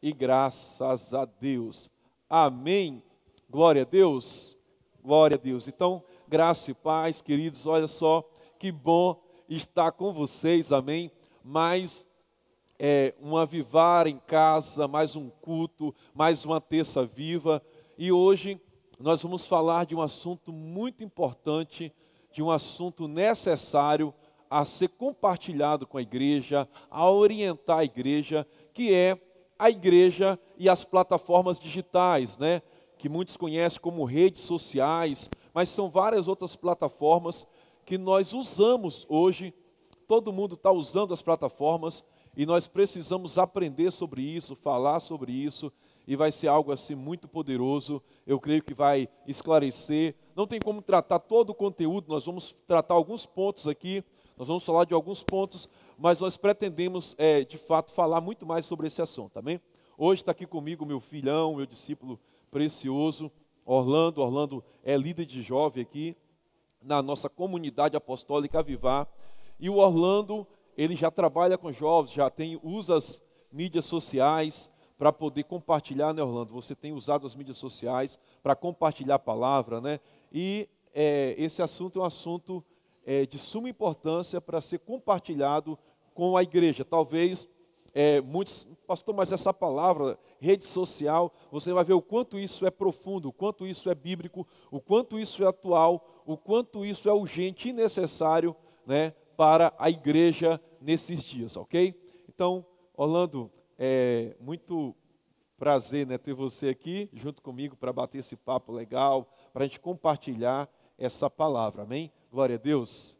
e graças a Deus. Amém. Glória a Deus. Glória a Deus. Então, graça e paz, queridos, olha só que bom estar com vocês, amém. Mais um avivar em casa, mais um culto, mais uma terça viva. E hoje nós vamos falar de um assunto muito importante, de um assunto necessário a ser compartilhado com a igreja, a orientar a igreja, que é a igreja e as plataformas digitais, né? Que muitos conhecem como redes sociais, mas são várias outras plataformas que nós usamos hoje. Todo mundo está usando as plataformas e nós precisamos aprender sobre isso, falar sobre isso, e vai ser algo assim muito poderoso. Eu creio que vai esclarecer. Não tem como tratar todo o conteúdo, nós vamos tratar alguns pontos aqui, nós vamos falar de alguns pontos, mas nós pretendemos de fato falar muito mais sobre esse assunto, amém? Hoje está aqui comigo meu filhão, meu discípulo precioso, Orlando. Orlando é líder de jovem aqui na nossa comunidade apostólica Avivar. E o Orlando, ele já trabalha com jovens, usa as mídias sociais para poder compartilhar, né, Orlando? Você tem usado as mídias sociais para compartilhar a palavra, né? E esse assunto é um assunto de suma importância para ser compartilhado com a igreja. Talvez muitos, pastor, mas essa palavra, rede social, você vai ver o quanto isso é profundo, o quanto isso é bíblico, o quanto isso é atual, o quanto isso é urgente e necessário, né, para a igreja nesses dias, ok? Então, Orlando, muito prazer, né, ter você aqui junto comigo para bater esse papo legal, para a gente compartilhar essa palavra, amém? Glória a Deus.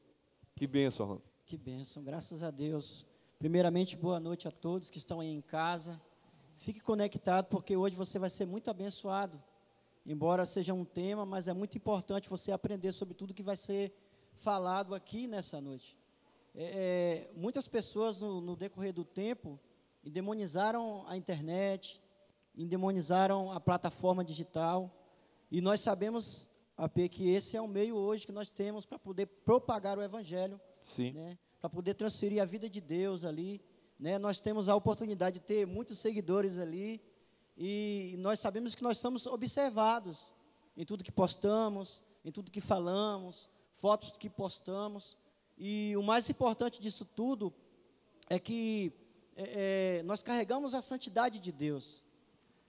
Que bênção, Orlando. Que bênção, graças a Deus. Primeiramente, boa noite a todos que estão aí em casa. Fique conectado, porque hoje você vai ser muito abençoado. Embora seja um tema, mas é muito importante você aprender sobre tudo que vai ser falado aqui nessa noite. Muitas pessoas, no decorrer do tempo, endemonizaram a internet, endemonizaram a plataforma digital. E nós sabemos, AP, que esse é o meio hoje que nós temos para poder propagar o Evangelho. Sim. Né? Para poder transferir a vida de Deus ali, né? Nós temos a oportunidade de ter muitos seguidores ali, e nós sabemos que nós somos observados em tudo que postamos, em tudo que falamos, fotos que postamos, e o mais importante disso tudo é que nós carregamos a santidade de Deus.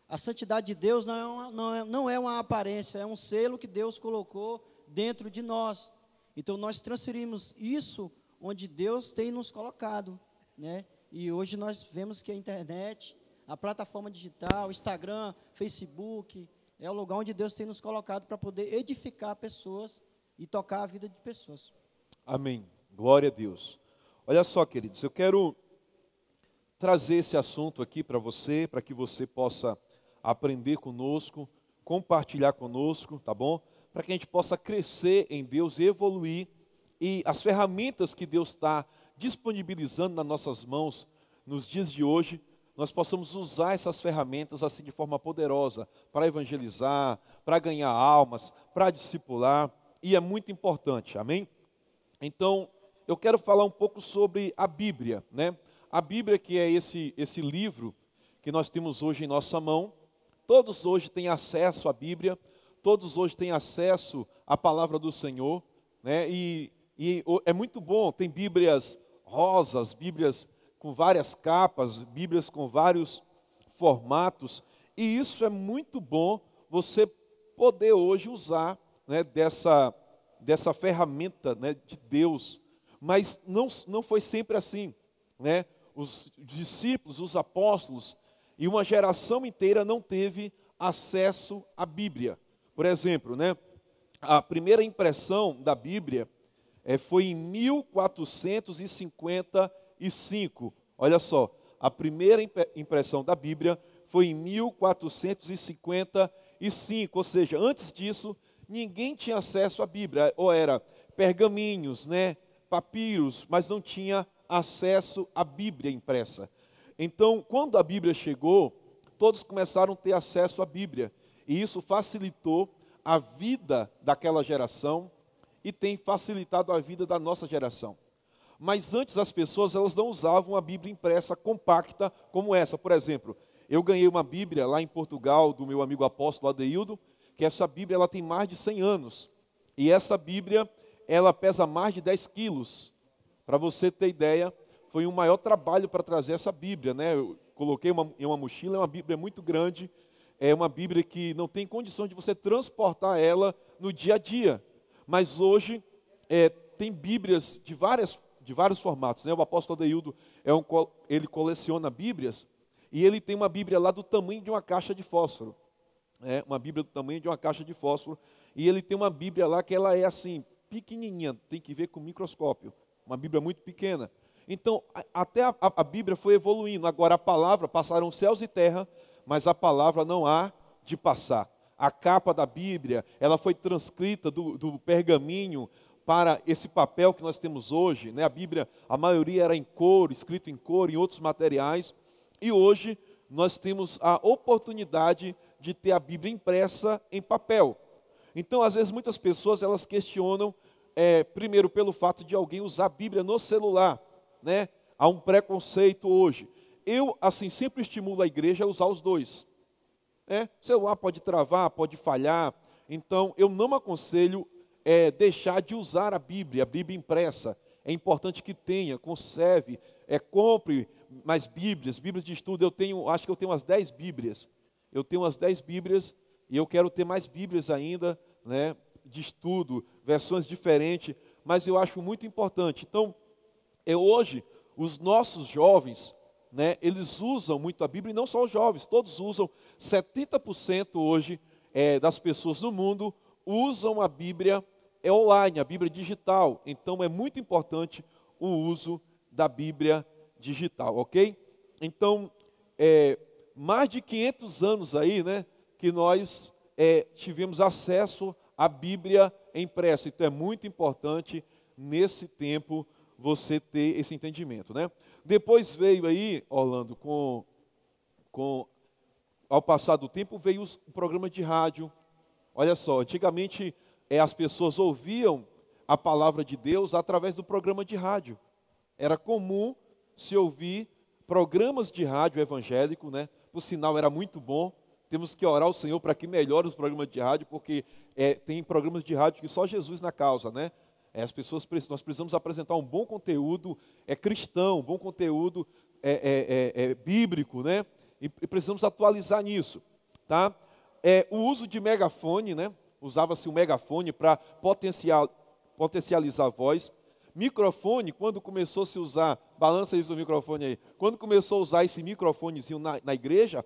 A santidade de Deus não é uma aparência, é um selo que Deus colocou dentro de nós. Então nós transferimos isso onde Deus tem nos colocado, né? E hoje nós vemos que a internet, a plataforma digital, Instagram, Facebook, é o lugar onde Deus tem nos colocado para poder edificar pessoas e tocar a vida de pessoas. Amém. Glória a Deus. Olha só, queridos, eu quero trazer esse assunto aqui para você, para que você possa aprender conosco, compartilhar conosco, tá bom? Para que a gente possa crescer em Deus e evoluir. E as ferramentas que Deus está disponibilizando nas nossas mãos nos dias de hoje, nós possamos usar essas ferramentas assim de forma poderosa para evangelizar, para ganhar almas, para discipular, e é muito importante, amém? Então, eu quero falar um pouco sobre a Bíblia, né? A Bíblia, que é esse livro que nós temos hoje em nossa mão. Todos hoje têm acesso à Bíblia, todos hoje têm acesso à palavra do Senhor, né? E é muito bom, tem Bíblias rosas, Bíblias com várias capas, Bíblias com vários formatos, e isso é muito bom você poder hoje usar, né, dessa ferramenta, né, de Deus. Mas não foi sempre assim, né? Os discípulos, os apóstolos e uma geração inteira não teve acesso à Bíblia. Por exemplo, né, a primeira impressão da Bíblia foi em 1455. Olha só, a primeira impressão da Bíblia foi em 1455. Ou seja, antes disso, ninguém tinha acesso à Bíblia. Ou era pergaminhos, né, papiros, mas não tinha acesso à Bíblia impressa. Então, quando a Bíblia chegou, todos começaram a ter acesso à Bíblia. E isso facilitou a vida daquela geração e tem facilitado a vida da nossa geração. Mas antes as pessoas elas não usavam a Bíblia impressa compacta como essa. Por exemplo, Eu ganhei uma Bíblia lá em Portugal, do meu amigo apóstolo Adeildo, que essa Bíblia ela tem mais de 100 anos. E essa Bíblia, ela pesa mais de 10 quilos. Para você ter ideia, foi um maior trabalho para trazer essa Bíblia, né? Eu coloquei em uma mochila, é uma Bíblia muito grande, é uma Bíblia que não tem condição de você transportar ela no dia a dia. Mas hoje tem Bíblias de vários formatos, né? O apóstolo Adeildo, ele coleciona Bíblias, e ele tem uma Bíblia lá do tamanho de uma caixa de fósforo. Uma Bíblia do tamanho de uma caixa de fósforo, e ele tem uma Bíblia lá que ela é assim, pequenininha, tem que ver com microscópio, uma Bíblia muito pequena. Então, até a Bíblia foi evoluindo. Agora a palavra, passaram céus e terra, mas a palavra não há de passar. A capa da Bíblia, ela foi transcrita do pergaminho para esse papel que nós temos hoje, né? A Bíblia, a maioria era em couro, escrito em couro, em outros materiais, e hoje nós temos a oportunidade de ter a Bíblia impressa em papel. Então, às vezes, muitas pessoas elas questionam, primeiro, pelo fato de alguém usar a Bíblia no celular, né? Há um preconceito hoje. Eu, assim, sempre estimulo a igreja a usar os dois. O celular pode travar, pode falhar, então eu não aconselho deixar de usar a Bíblia impressa. É importante que tenha, conserve, compre mais Bíblias de estudo. Acho que eu tenho umas 10 Bíblias. Eu tenho umas 10 Bíblias e eu quero ter mais Bíblias ainda, né, de estudo, versões diferentes, mas eu acho muito importante. Então, hoje, os nossos jovens, né, eles usam muito a Bíblia, e não só os jovens, todos usam. 70% hoje das pessoas no mundo usam a Bíblia online, a Bíblia digital. Então, é muito importante o uso da Bíblia digital, ok? Então, mais de 500 anos aí, né, que nós tivemos acesso à Bíblia impressa. Então, é muito importante, nesse tempo, você ter esse entendimento, né? Depois veio aí, Orlando, ao passar do tempo, veio o programa de rádio. Olha só, antigamente as pessoas ouviam a palavra de Deus através do programa de rádio. Era comum se ouvir programas de rádio evangélico, né? Por sinal, era muito bom. Temos que orar ao Senhor para que melhore os programas de rádio, porque tem programas de rádio que só Jesus na causa, né? Nós precisamos apresentar um bom conteúdo cristão, um bom conteúdo bíblico, né? E precisamos atualizar nisso, tá? O uso de megafone, né? Usava-se o megafone para potencializar a voz. Microfone, quando começou a se usar, balança isso do microfone aí, quando começou a usar esse microfonezinho na igreja,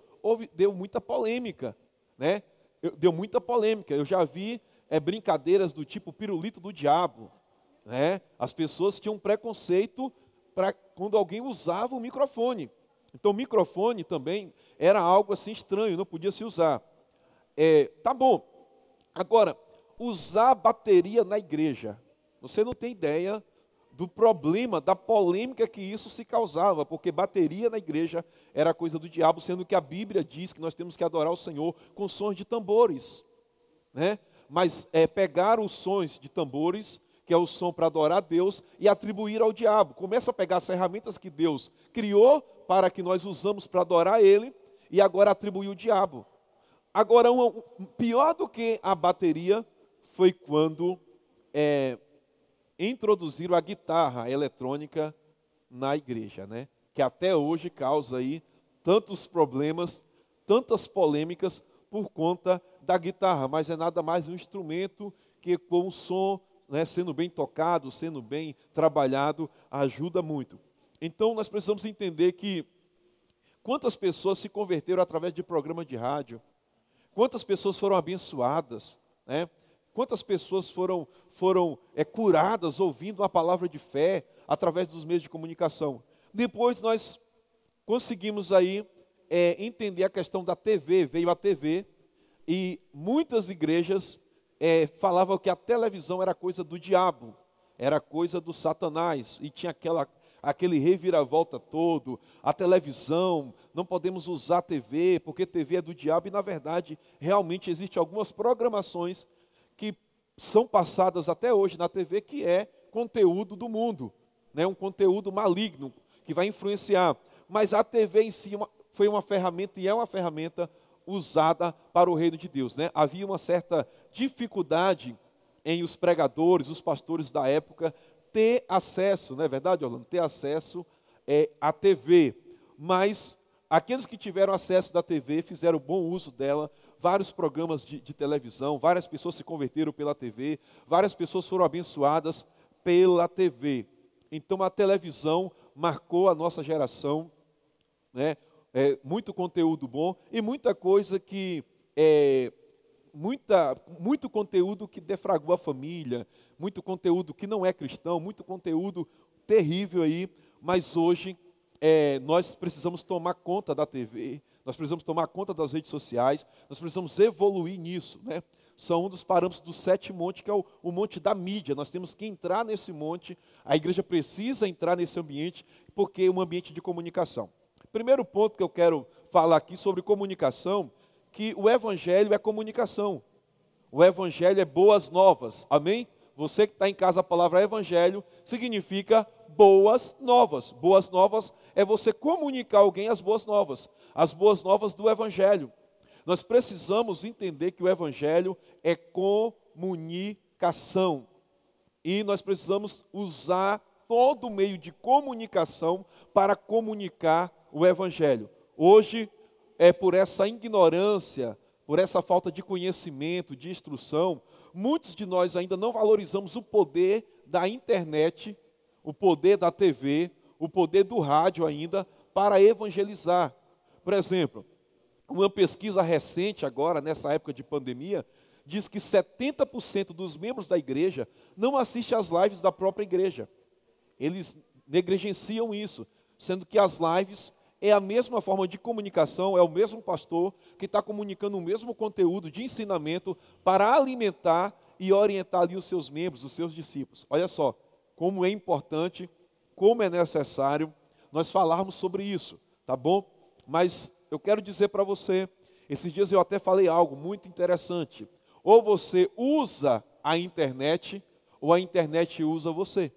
deu muita polêmica, né? Deu muita polêmica. Eu já vi brincadeiras do tipo pirulito do diabo, né? As pessoas tinham preconceito para quando alguém usava o microfone. Então, o microfone também era algo assim estranho, não podia se usar. Tá bom. Agora, usar bateria na igreja. Você não tem ideia do problema, da polêmica que isso se causava, porque bateria na igreja era coisa do diabo, sendo que a Bíblia diz que nós temos que adorar o Senhor com sons de tambores, né? Mas pegar os sons de tambores, que é o som para adorar a Deus, e atribuir ao diabo. Começa a pegar as ferramentas que Deus criou para que nós usamos para adorar Ele, e agora atribuir o diabo. Agora, pior do que a bateria foi quando introduziram a guitarra eletrônica na igreja, né? Que até hoje causa aí tantos problemas, tantas polêmicas por conta da guitarra, mas é nada mais um instrumento que com o som, né, sendo bem tocado, sendo bem trabalhado, ajuda muito. Então nós precisamos entender que quantas pessoas se converteram através de programa de rádio, quantas pessoas foram abençoadas, né? Quantas pessoas foram curadas ouvindo a palavra de fé através dos meios de comunicação. Depois nós conseguimos aí entender a questão da TV, veio a TV, e muitas igrejas falavam que a televisão era coisa do diabo, era coisa do Satanás, e tinha aquele reviravolta todo, a televisão, não podemos usar a TV, porque TV é do diabo, e na verdade, realmente existem algumas programações que são passadas até hoje na TV, que é conteúdo do mundo, né? Um conteúdo maligno, que vai influenciar. Mas a TV em si foi uma ferramenta e é uma ferramenta usada para o reino de Deus, né? Havia uma certa dificuldade em os pregadores, os pastores da época, ter acesso, não é verdade, Orlando? Ter acesso à TV. Mas aqueles que tiveram acesso da TV fizeram bom uso dela, vários programas de televisão, várias pessoas se converteram pela TV, várias pessoas foram abençoadas pela TV. Então a televisão marcou a nossa geração, né? Muito conteúdo bom e muita coisa que muito conteúdo que defragou a família, muito conteúdo que não é cristão, muito conteúdo terrível aí, mas hoje nós precisamos tomar conta da TV, nós precisamos tomar conta das redes sociais, nós precisamos evoluir nisso, né? São um dos parâmetros do 7 monte, que é o monte da mídia. Nós temos que entrar nesse monte, a igreja precisa entrar nesse ambiente, porque é um ambiente de comunicação. Primeiro ponto que eu quero falar aqui sobre comunicação, que o evangelho é comunicação. O evangelho é boas novas, amém? Você que está em casa, a palavra evangelho significa boas novas. Boas novas é você comunicar a alguém as boas novas do evangelho. Nós precisamos entender que o evangelho é comunicação. E nós precisamos usar todo o meio de comunicação para comunicar o evangelho. Hoje, por essa ignorância, por essa falta de conhecimento, de instrução, muitos de nós ainda não valorizamos o poder da internet, o poder da TV, o poder do rádio ainda para evangelizar. Por exemplo, uma pesquisa recente agora, nessa época de pandemia, diz que 70% dos membros da igreja não assistem às lives da própria igreja. Eles negligenciam isso, sendo que as lives é a mesma forma de comunicação, é o mesmo pastor que está comunicando o mesmo conteúdo de ensinamento para alimentar e orientar ali os seus membros, os seus discípulos. Olha só, como é importante, como é necessário nós falarmos sobre isso, tá bom? Mas eu quero dizer para você, esses dias eu até falei algo muito interessante. Ou você usa a internet, ou a internet usa você.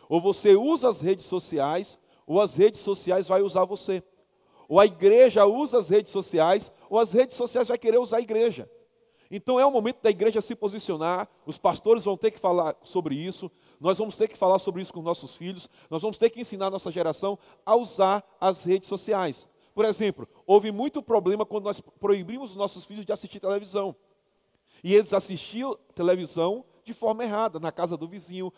Ou você usa as redes sociais, ou as redes sociais vão usar você. Ou a igreja usa as redes sociais, ou as redes sociais vão querer usar a igreja. Então é o momento da igreja se posicionar, os pastores vão ter que falar sobre isso, nós vamos ter que falar sobre isso com nossos filhos, nós vamos ter que ensinar a nossa geração a usar as redes sociais. Por exemplo, houve muito problema quando nós proibimos os nossos filhos de assistir televisão. E eles assistiam televisão de forma errada, na casa do vizinho,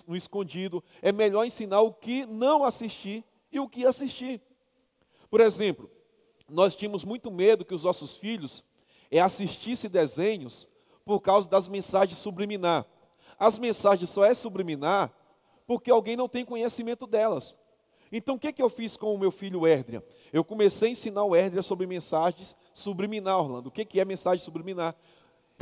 no escondido. É melhor ensinar o que não assistir e o que assistir. Por exemplo, nós tínhamos muito medo que os nossos filhos assistissem desenhos por causa das mensagens subliminar. As mensagens só subliminar porque alguém não tem conhecimento delas. Então, o que eu fiz com o meu filho Érdria? Eu comecei a ensinar o Érdria sobre mensagens subliminar, Orlando. O que é mensagem subliminar?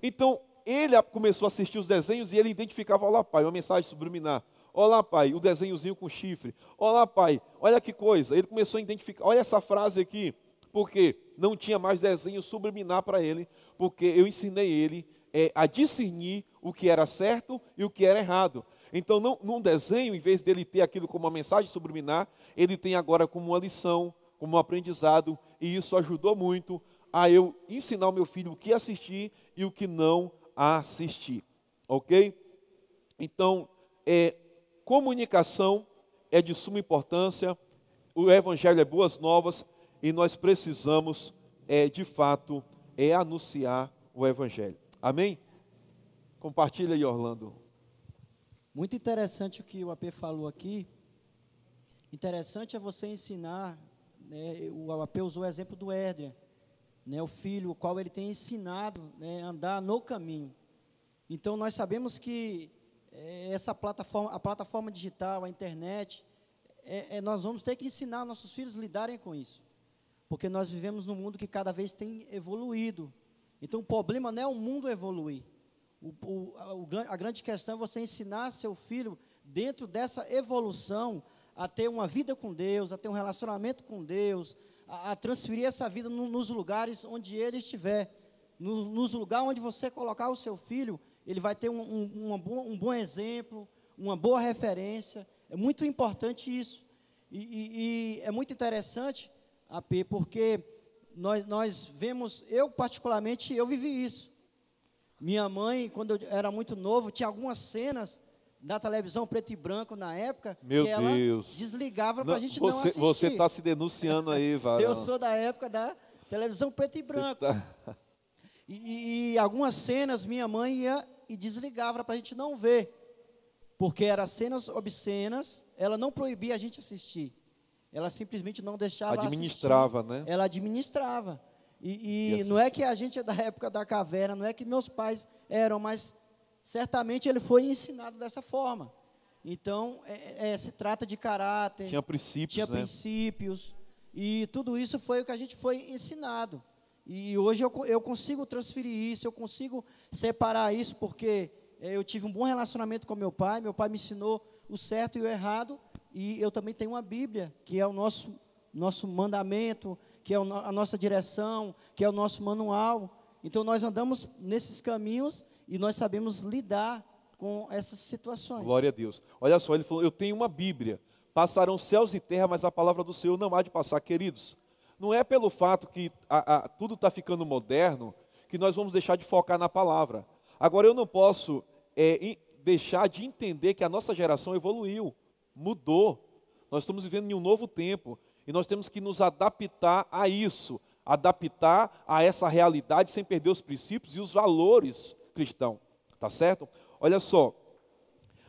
Então, ele começou a assistir os desenhos e ele identificava, olá pai, uma mensagem subliminar. Olá pai, o desenhozinho com chifre. Olá pai, olha que coisa. Ele começou a identificar, olha essa frase aqui. Porque não tinha mais desenho subliminar para ele, porque eu ensinei ele a discernir o que era certo e o que era errado. Então, num desenho, em vez dele ter aquilo como uma mensagem subliminar, ele tem agora como uma lição, como um aprendizado, e isso ajudou muito a eu ensinar ao meu filho o que assistir e o que não assistir. Ok? Então, comunicação é de suma importância, o evangelho é boas novas, e nós precisamos, de fato, anunciar o evangelho. Amém? Compartilha aí, Orlando. Muito interessante o que o AP falou aqui. Interessante é você ensinar, né, o AP usou o exemplo do Érdria, né, o filho, o qual ele tem ensinado, né, a andar no caminho. Então, nós sabemos que essa plataforma, a plataforma digital, a internet, nós vamos ter que ensinar nossos filhos a lidarem com isso. Porque nós vivemos num mundo que cada vez tem evoluído. Então, o problema não é o mundo evoluir. A grande questão é você ensinar seu filho, dentro dessa evolução, a ter uma vida com Deus, a ter um relacionamento com Deus, a transferir essa vida nos lugares onde ele estiver. Nos lugares onde você colocar o seu filho, ele vai ter um bom exemplo, uma boa referência. É muito importante isso. E é muito interessante AP, porque nós vemos, eu particularmente, eu vivi isso. Minha mãe, quando eu era muito novo, tinha algumas cenas da televisão preto e branco na época, Meu que ela Deus. desligava para a gente não Você assistir. está se denunciando aí, varão. Eu sou da época da televisão preto e branco. E algumas cenas minha mãe ia e desligava para a gente não ver, porque eram cenas obscenas, ela não proibia a gente assistir, ela simplesmente não deixava administrava, assistir. né? Ela administrava. E não é que a gente é da época da caverna, não é que meus pais eram, mas certamente ele foi ensinado dessa forma. Então, se trata de caráter. Tinha princípios, tinha né? princípios, e tudo isso foi o que a gente foi ensinado. E hoje eu consigo transferir isso, eu consigo separar isso, porque eu tive um bom relacionamento com meu pai me ensinou o certo e o errado, e eu também tenho uma Bíblia, que é o nosso mandamento, que é a nossa direção, que é o nosso manual. Então nós andamos nesses caminhos e nós sabemos lidar com essas situações. Glória a Deus. Olha só, ele falou, eu tenho uma Bíblia, passarão céus e terra, mas a palavra do Senhor não há de passar. Queridos, não é pelo fato que tudo está ficando moderno, que nós vamos deixar de focar na palavra. Agora, eu não posso deixar de entender que a nossa geração evoluiu, mudou. Nós estamos vivendo em um novo tempo, e nós temos que nos adaptar a isso, adaptar a essa realidade sem perder os princípios e os valores cristãos, tá certo? Olha só,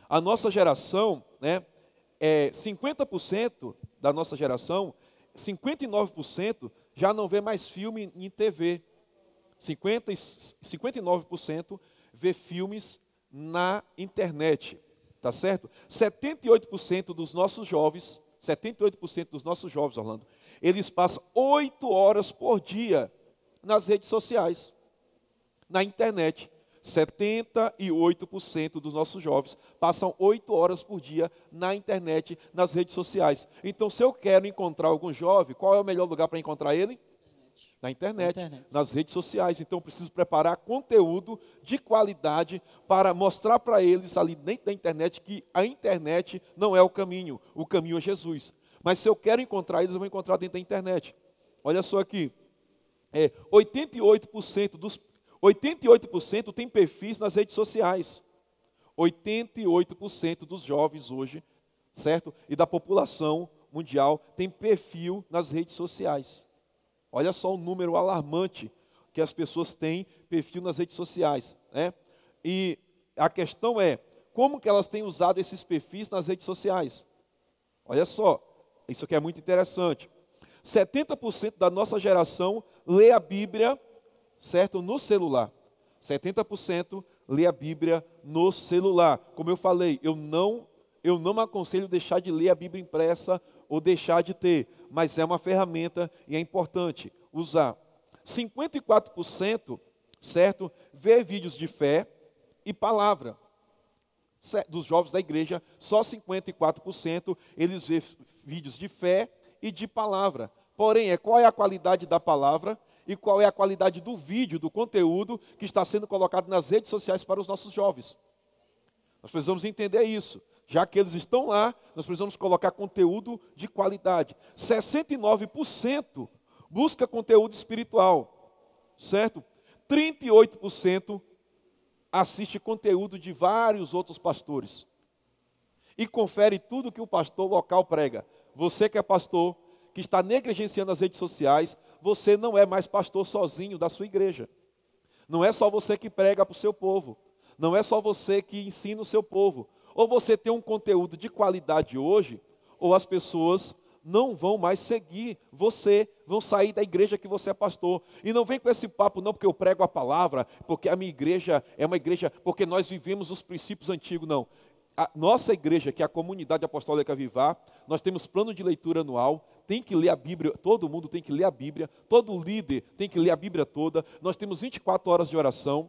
a nossa geração, né, 50% da nossa geração, 59% já não vê mais filme em TV, 59% vê filmes na internet, tá certo? 78% dos nossos jovens, Orlando, eles passam 8 horas por dia nas redes sociais, na internet. 78% dos nossos jovens passam 8 horas por dia na internet, nas redes sociais. Então, se eu quero encontrar algum jovem, qual é o melhor lugar para encontrar ele? Na internet, nas redes sociais. Então, eu preciso preparar conteúdo de qualidade para mostrar para eles ali dentro da internet que a internet não é o caminho é Jesus. Mas se eu quero encontrar eles, eu vou encontrar dentro da internet. Olha só aqui, 88% tem perfis nas redes sociais. 88% dos jovens hoje, certo? E da população mundial tem perfil nas redes sociais. Olha só o número alarmante que as pessoas têm perfil nas redes sociais, né? E a questão é, como que elas têm usado esses perfis nas redes sociais? Olha só, isso aqui é muito interessante. 70% da nossa geração lê a Bíblia, certo? No celular. 70% lê a Bíblia no celular. Como eu falei, eu não aconselho deixar de ler a Bíblia impressa ou deixar de ter, mas é uma ferramenta e é importante usar. 54%, certo? Vê vídeos de fé e palavra. Dos jovens da igreja, só 54% eles vê vídeos de fé e de palavra. Porém, qual é a qualidade da palavra e qual é a qualidade do vídeo, do conteúdo que está sendo colocado nas redes sociais para os nossos jovens? Nós precisamos entender isso. Já que eles estão lá, nós precisamos colocar conteúdo de qualidade. 69% busca conteúdo espiritual, certo? 38% assiste conteúdo de vários outros pastores e confere tudo que o pastor local prega. Você que é pastor, que está negligenciando as redes sociais, você não é mais pastor sozinho da sua igreja. Não é só você que prega para o seu povo. Não é só você que ensina o seu povo. Ou você tem um conteúdo de qualidade hoje, ou as pessoas não vão mais seguir você, vão sair da igreja que você é pastor. E não vem com esse papo não porque eu prego a palavra, porque a minha igreja é uma igreja, porque nós vivemos os princípios antigos, não. A nossa igreja, que é a Comunidade Apostólica Vivar, nós temos plano de leitura anual, tem que ler a Bíblia, todo mundo tem que ler a Bíblia, todo líder tem que ler a Bíblia toda, nós temos 24 horas de oração,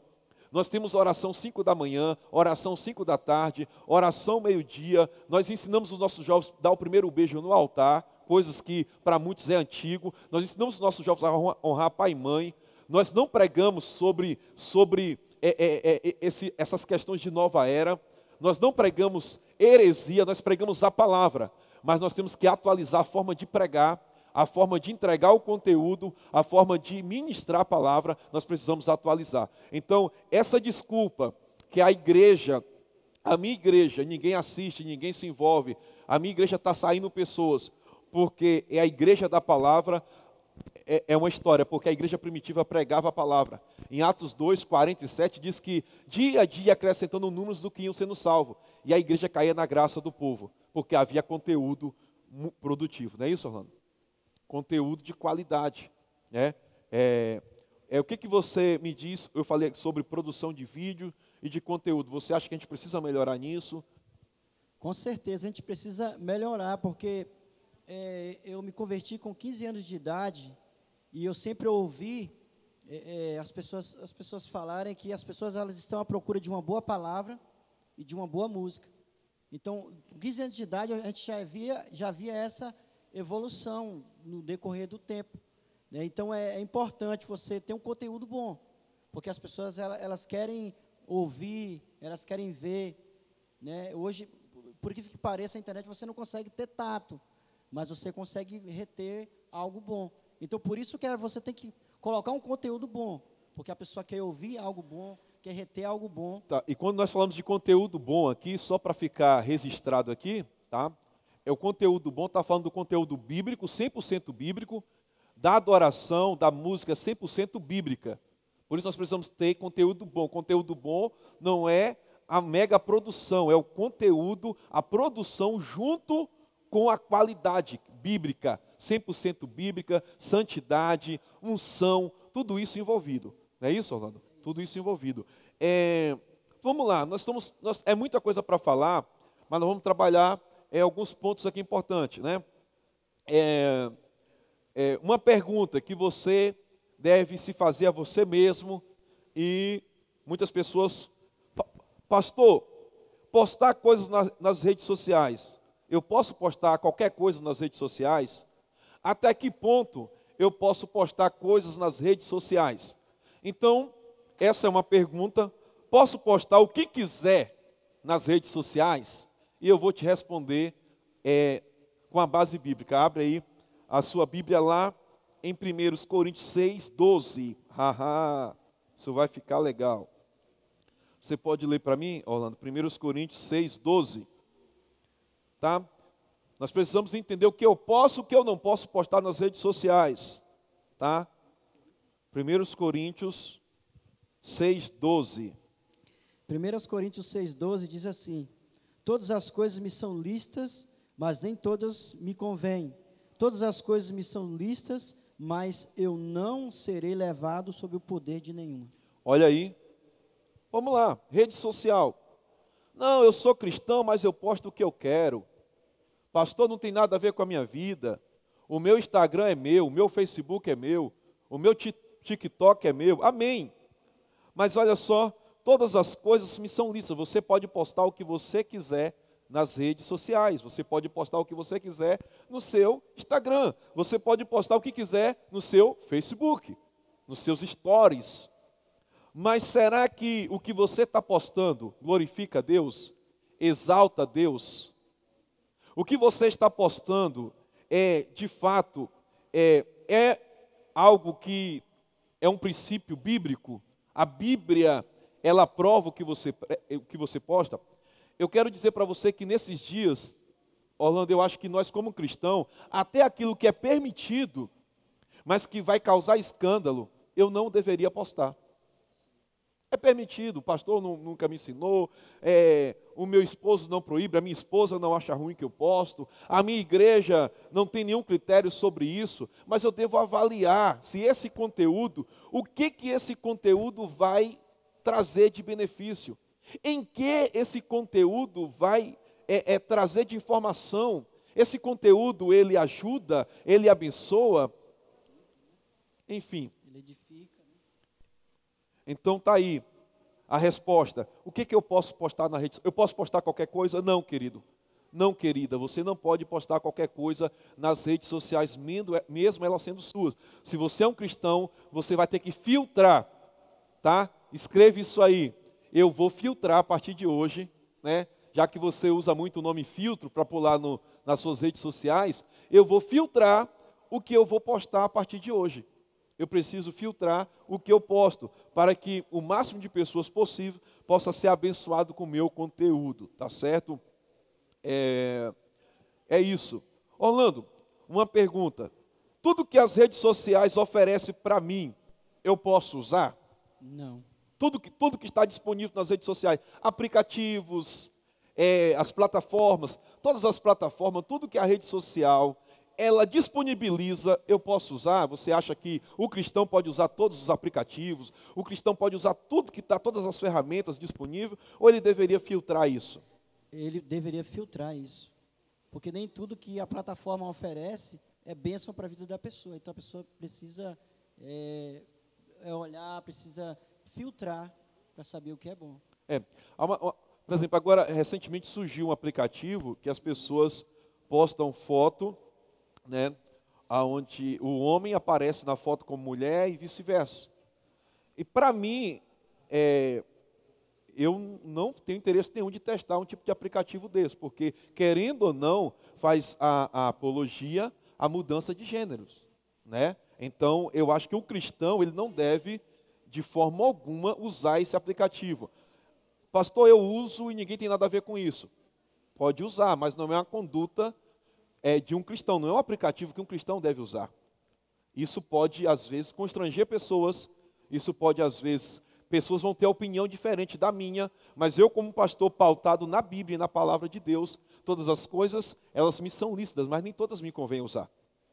nós temos oração 5 da manhã, oração 5 da tarde, oração meio-dia, nós ensinamos os nossos jovens a dar o primeiro beijo no altar, coisas que para muitos é antigo, nós ensinamos os nossos jovens a honrar pai e mãe, nós não pregamos sobre essas questões de nova era, nós não pregamos heresia, nós pregamos a palavra, mas nós temos que atualizar a forma de pregar, a forma de entregar o conteúdo, a forma de ministrar a palavra, nós precisamos atualizar. Então, essa desculpa que a minha igreja, ninguém assiste, ninguém se envolve, a minha igreja está saindo pessoas, porque é a igreja da palavra, é uma história, porque a igreja primitiva pregava a palavra. Em Atos 2:47 diz que dia a dia acrescentando números do que iam sendo salvos. E a igreja caía na graça do povo, porque havia conteúdo produtivo. Não é isso, Orlando? Conteúdo de qualidade. Né? O que você me diz? Eu falei sobre produção de vídeo e de conteúdo. Você acha que a gente precisa melhorar nisso? Com certeza, a gente precisa melhorar, porque eu me converti com 15 anos de idade e eu sempre ouvi as pessoas falarem que as pessoas elas estão à procura de uma boa palavra e de uma boa música. Então, com 15 anos de idade, a gente já via essa evolução no decorrer do tempo. Né? Então, é importante você ter um conteúdo bom, porque as pessoas elas querem ouvir, elas querem ver. Né? Hoje, por que pareça, a internet você não consegue ter tato, mas você consegue reter algo bom. Então, por isso que você tem que colocar um conteúdo bom, porque a pessoa quer ouvir algo bom, quer reter algo bom. Tá, e quando nós falamos de conteúdo bom aqui, só para ficar registrado aqui, tá? O conteúdo bom, está falando do conteúdo bíblico, 100% bíblico, da adoração, da música 100% bíblica. Por isso nós precisamos ter conteúdo bom. Conteúdo bom não é a mega produção, é o conteúdo, a produção junto com a qualidade bíblica, 100% bíblica, santidade, unção, tudo isso envolvido. Não é isso, Orlando? Tudo isso envolvido. Vamos lá, é muita coisa para falar, mas nós vamos trabalhar alguns pontos aqui importantes. Né? Uma pergunta que você deve se fazer a você mesmo, e muitas pessoas, pastor, postar coisas nas redes sociais, eu posso postar qualquer coisa nas redes sociais? Até que ponto eu posso postar coisas nas redes sociais? Então, essa é uma pergunta. Posso postar o que quiser nas redes sociais? E eu vou te responder com a base bíblica. Abre aí a sua Bíblia lá em 1 Coríntios 6:12. Isso vai ficar legal. Você pode ler para mim, Orlando? 1 Coríntios 6:12. Tá? Nós precisamos entender o que eu posso e o que eu não posso postar nas redes sociais. Tá? 1 Coríntios 6:12. 1 Coríntios 6:12 diz assim: todas as coisas me são lícitas, mas nem todas me convêm. Todas as coisas me são lícitas, mas eu não serei levado sob o poder de nenhuma. Olha aí. Vamos lá, rede social. Não, eu sou cristão, mas eu posto o que eu quero. Pastor, não tem nada a ver com a minha vida. O meu Instagram é meu, o meu Facebook é meu, o meu TikTok é meu. Amém. Mas olha só, todas as coisas me são lícitas. Você pode postar o que você quiser nas redes sociais. Você pode postar o que você quiser no seu Instagram. Você pode postar o que quiser no seu Facebook, nos seus stories. Mas será que o que você está postando glorifica a Deus? Exalta a Deus? O que você está postando de fato, é algo que é um princípio bíblico? A Bíblia, ela aprova o que você posta? Eu quero dizer para você que nesses dias, Orlando, eu acho que nós como cristãos, até aquilo que é permitido, mas que vai causar escândalo, eu não deveria postar. É permitido, o pastor nunca me ensinou, o meu esposo não proíbe, a minha esposa não acha ruim que eu posto, a minha igreja não tem nenhum critério sobre isso, mas eu devo avaliar se esse conteúdo, o que esse conteúdo vai trazer de benefício, em que esse conteúdo vai trazer de informação, esse conteúdo ele ajuda, ele abençoa, enfim. Ele edifica. Então está aí a resposta. O que eu posso postar na rede? Eu posso postar qualquer coisa? Não, querido. Não, querida, você não pode postar qualquer coisa nas redes sociais, mesmo elas sendo suas. Se você é um cristão, você vai ter que filtrar, tá? Escreve isso aí. Eu vou filtrar a partir de hoje, né? Já que você usa muito o nome filtro para pular nas suas redes sociais, eu vou filtrar o que eu vou postar a partir de hoje. Eu preciso filtrar o que eu posto, para que o máximo de pessoas possível possa ser abençoado com o meu conteúdo, tá certo? É isso. Orlando, uma pergunta. Tudo que as redes sociais oferecem para mim, eu posso usar? Não. Tudo que está disponível nas redes sociais, aplicativos, as plataformas, todas as plataformas, tudo que a rede social, ela disponibiliza, eu posso usar? Você acha que o cristão pode usar todos os aplicativos? O cristão pode usar tudo que está, todas as ferramentas disponíveis? Ou ele deveria filtrar isso? Ele deveria filtrar isso. Porque nem tudo que a plataforma oferece é bênção para a vida da pessoa. Então a pessoa precisa olhar, precisa filtrar para saber o que é bom. Por exemplo, agora recentemente surgiu um aplicativo que as pessoas postam foto, né, onde o homem aparece na foto como mulher e vice-versa. E para mim, eu não tenho interesse nenhum de testar um tipo de aplicativo desse, porque, querendo ou não, faz a apologia à mudança de gêneros, né? Então, eu acho que o cristão, ele não deve, de forma alguma, usar esse aplicativo. Pastor, eu uso e ninguém tem nada a ver com isso. Pode usar, mas não é uma conduta de um cristão, não é um aplicativo que um cristão deve usar. Isso pode, às vezes, constranger pessoas, isso pode, às vezes, pessoas vão ter opinião diferente da minha, mas eu, como pastor pautado na Bíblia e na palavra de Deus, todas as coisas, elas me são lícitas, mas nem todas me convém usar.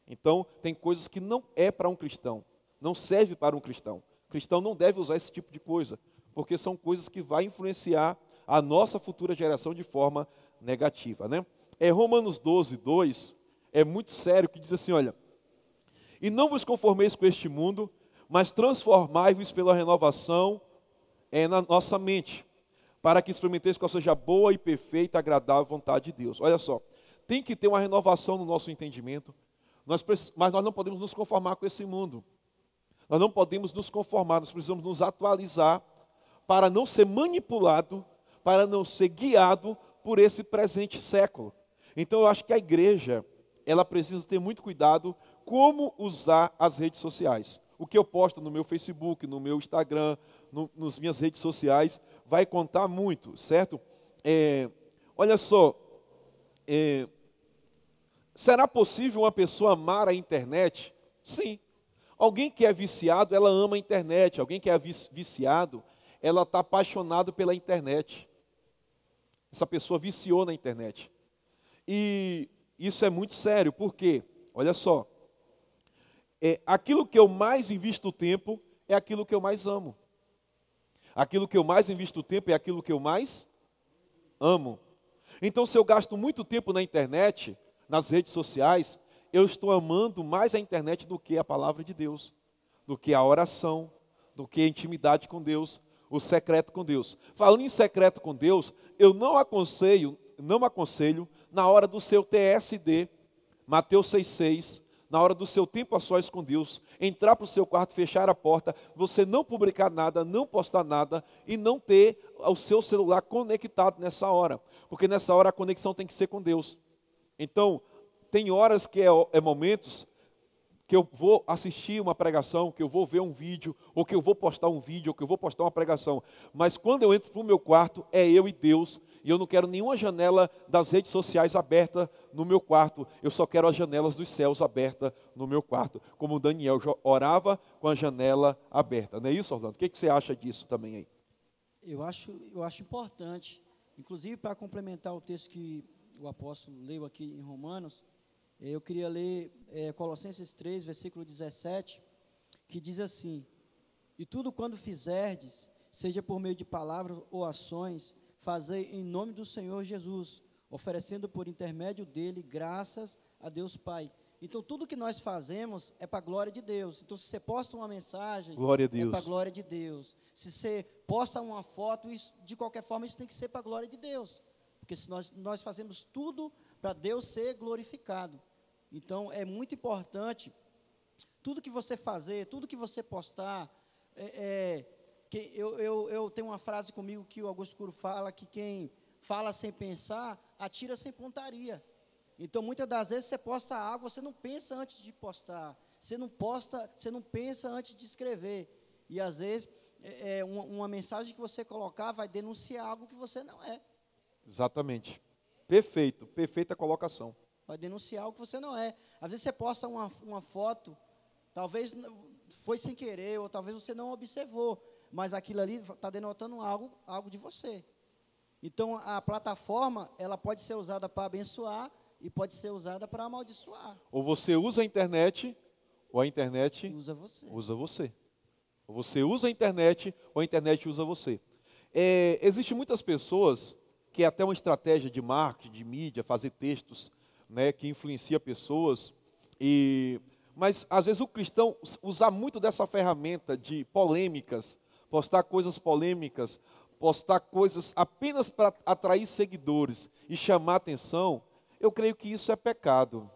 Então, tem coisas que não é para um cristão, não serve para um cristão. O cristão não deve usar esse tipo de coisa, porque são coisas que vão influenciar a nossa futura geração de forma negativa, né? Romanos 12, 2, é muito sério, que diz assim, olha, e não vos conformeis com este mundo, mas transformai-vos pela renovação na nossa mente, para que experimenteis qual seja a boa e perfeita e agradável vontade de Deus. Olha só, tem que ter uma renovação no nosso entendimento, mas nós não podemos nos conformar com esse mundo. Nós não podemos nos conformar, nós precisamos nos atualizar para não ser manipulado, para não ser guiado por esse presente século. Então eu acho que a igreja, ela precisa ter muito cuidado como usar as redes sociais. O que eu posto no meu Facebook, no meu Instagram, nas minhas redes sociais, vai contar muito, certo? Olha só, será possível uma pessoa amar a internet? Sim. Alguém que é viciado, ela ama a internet. Alguém que é viciado, ela está apaixonado pela internet. Essa pessoa viciou na internet. E isso é muito sério, porque, olha só, aquilo que eu mais invisto tempo é aquilo que eu mais amo. Aquilo que eu mais invisto tempo é aquilo que eu mais amo. Então, se eu gasto muito tempo na internet, nas redes sociais, eu estou amando mais a internet do que a palavra de Deus, do que a oração, do que a intimidade com Deus, o secreto com Deus. Falando em secreto com Deus, eu não aconselho na hora do seu TSD, Mateus 6,6, na hora do seu tempo a sós com Deus, entrar para o seu quarto, fechar a porta, você não publicar nada, não postar nada e não ter o seu celular conectado nessa hora, porque nessa hora a conexão tem que ser com Deus. Então, tem horas que momentos que eu vou assistir uma pregação, que eu vou ver um vídeo, ou que eu vou postar um vídeo, ou que eu vou postar uma pregação. Mas quando eu entro para o meu quarto, é eu e Deus, e eu não quero nenhuma janela das redes sociais aberta no meu quarto. Eu só quero as janelas dos céus abertas no meu quarto. Como Daniel orava com a janela aberta. Não é isso, Orlando? O que você acha disso também aí? Eu acho importante, inclusive para complementar o texto que o apóstolo leu aqui em Romanos, eu queria ler Colossenses 3, versículo 17, que diz assim: e tudo quando fizerdes, seja por meio de palavras ou ações, fazei em nome do Senhor Jesus, oferecendo por intermédio dele graças a Deus Pai. Então, tudo que nós fazemos é para a glória de Deus. Então, se você posta uma mensagem, glória a Deus. É para a glória de Deus. Se você posta uma foto, isso, de qualquer forma, isso tem que ser para a glória de Deus. Porque se nós fazemos tudo para Deus ser glorificado. Então, é muito importante, tudo que você fazer, tudo que você postar, eu tenho uma frase comigo que o Augusto Curo fala, que quem fala sem pensar, atira sem pontaria. Então, muitas das vezes você posta algo, você não pensa antes de postar. Você não posta, você não pensa antes de escrever. E às vezes, uma mensagem que você colocar vai denunciar algo que você não é. Exatamente. Perfeito, perfeita colocação. Vai denunciar algo que você não é. Às vezes você posta uma foto, talvez foi sem querer, ou talvez você não observou, mas aquilo ali está denotando algo de você. Então, a plataforma, ela pode ser usada para abençoar e pode ser usada para amaldiçoar. Ou você usa a internet, ou a internet Usa você. usa você. Ou você usa a internet, ou a internet usa você. Existem muitas pessoas que é até uma estratégia de marketing, de mídia, fazer textos, né, que influencia pessoas. Mas, às vezes, o cristão usa muito dessa ferramenta de polêmicas, postar coisas polêmicas, postar coisas apenas para atrair seguidores e chamar atenção. Eu creio que isso é pecado.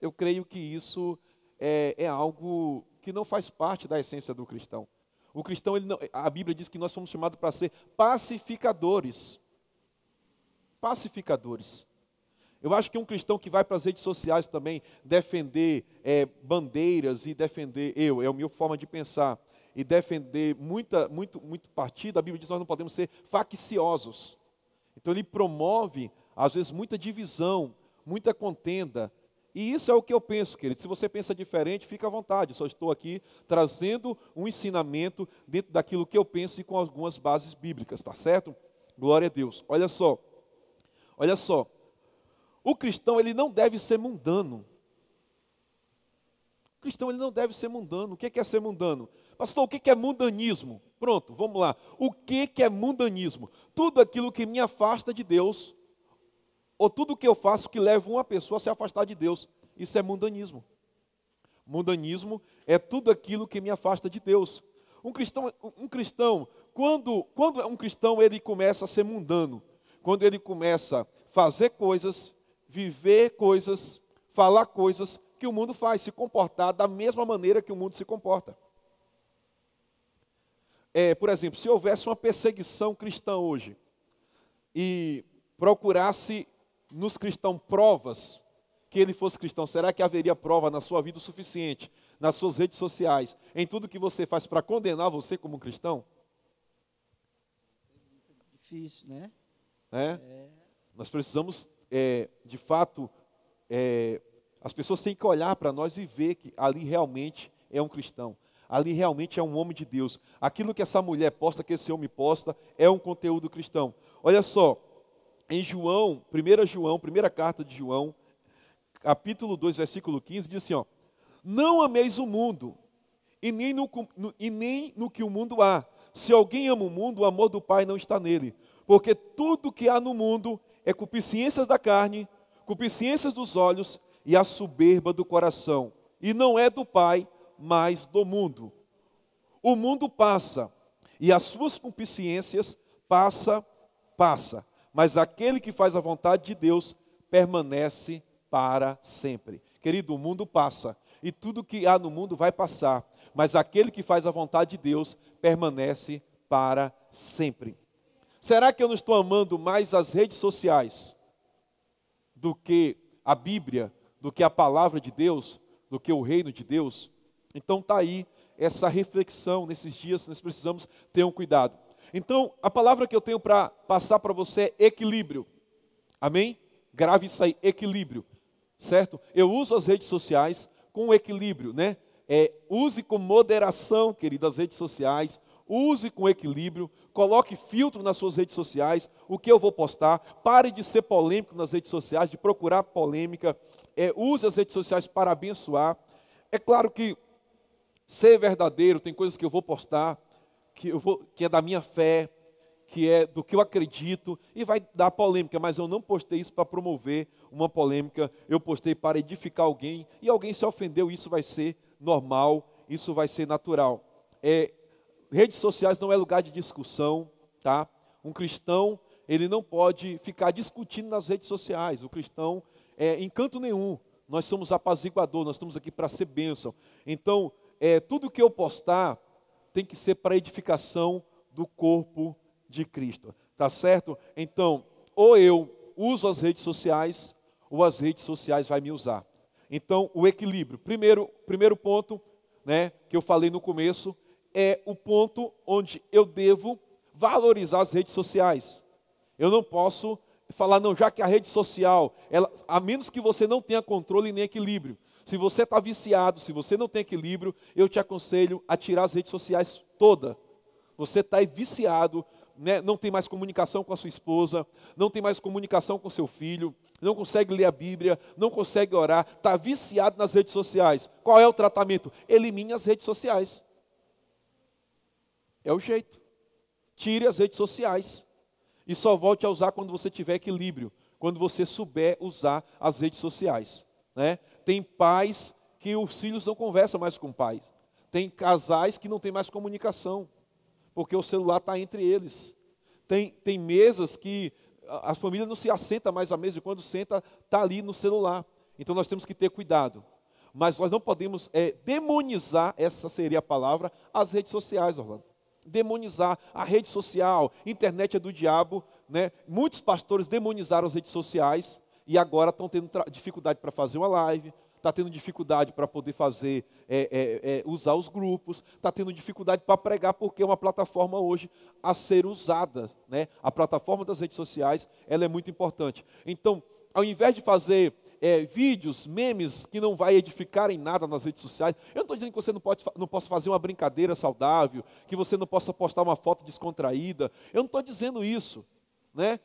Eu creio que isso é algo que não faz parte da essência do cristão. O cristão, a Bíblia diz que nós somos chamados para ser pacificadores. Pacificadores. Eu acho que um cristão que vai para as redes sociais também defender bandeiras e defender, é a minha forma de pensar, e defender muito partido, a Bíblia diz que nós não podemos ser facciosos. Então ele promove, às vezes, muita divisão, muita contenda. E isso é o que eu penso, querido. Se você pensa diferente, fica à vontade. Eu só estou aqui trazendo um ensinamento dentro daquilo que eu penso e com algumas bases bíblicas, tá certo? Glória a Deus. Olha só. O cristão, ele não deve ser mundano. O cristão, ele não deve ser mundano. O que é ser mundano? Pastor, o que é mundanismo? Pronto, vamos lá. O que é mundanismo? Tudo aquilo que me afasta de Deus, ou tudo que eu faço que leva uma pessoa a se afastar de Deus. Isso é mundanismo. Mundanismo é tudo aquilo que me afasta de Deus. Um cristão, quando um cristão ele começa a ser mundano, quando ele começa a fazer coisas, viver coisas, falar coisas que o mundo faz, se comportar da mesma maneira que o mundo se comporta. Por exemplo, se houvesse uma perseguição cristã hoje e procurasse nos cristãos provas que ele fosse cristão, será que haveria prova na sua vida o suficiente, nas suas redes sociais, em tudo que você faz para condenar você como cristão? Difícil, né? Nós precisamos, de fato, as pessoas têm que olhar para nós e ver que ali realmente é um cristão. Ali realmente é um homem de Deus. Aquilo que essa mulher posta, que esse homem posta, é um conteúdo cristão. Olha só, em João, primeira carta de João, capítulo 2, versículo 15, diz assim, não ameis o mundo, e nem no que o mundo há. Se alguém ama o mundo, o amor do Pai não está nele. Porque tudo que há no mundo é concupiscências da carne, concupiscências dos olhos e a soberba do coração. E não é do Pai, mas do mundo. O mundo passa, e as suas concupiscências passa. Mas aquele que faz a vontade de Deus permanece para sempre. Querido, o mundo passa, e tudo que há no mundo vai passar. Mas aquele que faz a vontade de Deus permanece para sempre. Será que eu não estou amando mais as redes sociais do que a Bíblia, do que a palavra de Deus, do que o reino de Deus? Então está aí essa reflexão nesses dias, nós precisamos ter um cuidado. Então, a palavra que eu tenho para passar para você é equilíbrio. Amém? Grave isso aí, equilíbrio. Certo? Eu uso as redes sociais com equilíbrio, né? Use com moderação, querido, as redes sociais. Use com equilíbrio, coloque filtro nas suas redes sociais, o que eu vou postar, pare de ser polêmico nas redes sociais, de procurar polêmica, use as redes sociais para abençoar. É claro que ser verdadeiro, tem coisas que eu vou postar, que é da minha fé, que é do que eu acredito, e vai dar polêmica, mas eu não postei isso para promover uma polêmica, eu postei para edificar alguém, e alguém se ofendeu, isso vai ser normal, isso vai ser natural. Redes sociais não é lugar de discussão, tá? Um cristão, ele não pode ficar discutindo nas redes sociais. O cristão, em canto nenhum, nós somos apaziguador, nós estamos aqui para ser bênção. Então, tudo que eu postar tem que ser para edificação do corpo de Cristo, tá certo? Então, ou eu uso as redes sociais, ou as redes sociais vai me usar. Então, o equilíbrio. Primeiro ponto, né, que eu falei no começo, é o ponto onde eu devo valorizar as redes sociais. Eu não posso falar, não, já que a rede social, a menos que você não tenha controle nem equilíbrio. Se você está viciado, se você não tem equilíbrio, eu te aconselho a tirar as redes sociais todas. Você está viciado, né, não tem mais comunicação com a sua esposa, não tem mais comunicação com seu filho, não consegue ler a Bíblia, não consegue orar, está viciado nas redes sociais. Qual é o tratamento? Elimine as redes sociais. É o jeito. Tire as redes sociais. E só volte a usar quando você tiver equilíbrio, quando você souber usar as redes sociais, né? Tem pais que os filhos não conversam mais com pais. Tem casais que não têm mais comunicação, porque o celular está entre eles. Tem mesas que a família não se assenta mais à mesa, e quando senta, está ali no celular. Então nós temos que ter cuidado. Mas nós não podemos demonizar, essa seria a palavra, as redes sociais, Orlando. Demonizar a rede social, internet é do diabo, né? Muitos pastores demonizaram as redes sociais e agora estão tendo dificuldade para fazer uma live, está tendo dificuldade para poder fazer, usar os grupos, está tendo dificuldade para pregar, porque é uma plataforma hoje a ser usada, né? A plataforma das redes sociais, ela é muito importante. Então, ao invés de fazer vídeos, memes que não vai edificar em nada nas redes sociais, eu não estou dizendo que você não possa fazer uma brincadeira saudável, que você não possa postar uma foto descontraída, eu não estou dizendo isso, né?